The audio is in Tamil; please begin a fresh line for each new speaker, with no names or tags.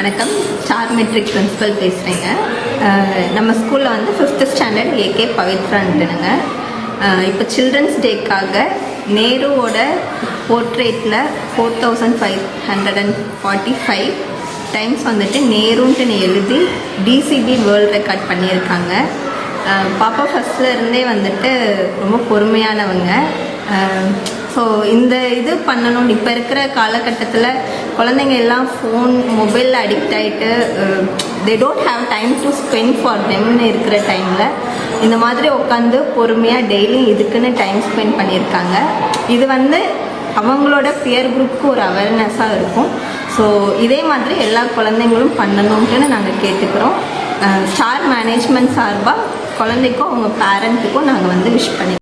வணக்கம். ஸ்டார் மெட்ரிக் பிரின்சிபல் பேசுகிறேங்க. நம்ம ஸ்கூலில் வந்து 5th ஸ்டாண்டர்ட் ஏகே பவித்ரான்ட்டுனுங்க. இப்போ சில்ட்ரன்ஸ் டேக்காக நேருவோட போர்ட்ரேட்டில் 4545 டைம்ஸ் வந்துட்டு நேருன்ட்டு எழுதி டிசிபி வேர்ல்ட் ரெக்கார்ட் பண்ணியிருக்காங்க. பாப்பா ஃபஸ்ட்லேருந்தே வந்துட்டு ரொம்ப பொறுமையானவங்க. ஸோ இந்த இது பண்ணணும்னு இப்போ இருக்கிற காலகட்டத்தில் குழந்தைங்க எல்லாம் ஃபோன் மொபைலில் அடிக்ட் ஆகிட்டு they don't have time to spend for தெம்னு இருக்கிற டைமில் இந்த மாதிரி உட்காந்து பொறுமையாக டெய்லி இதுக்குன்னு டைம் ஸ்பெண்ட் பண்ணியிருக்காங்க. இது வந்து அவங்களோட பியர் குரூப்புக்கு ஒரு அவேர்னஸாக இருக்கும். ஸோ இதே மாதிரி எல்லா குழந்தைங்களும் பண்ணணுன்ட்டுன்னு நாங்கள் கேட்டுக்கிறோம். ஸ்டார் மேனேஜ்மெண்ட் சார்பாக குழந்தைக்கும் அவங்க பேரண்ட்டுக்கும் நாங்கள் வந்து விஷ் பண்ணி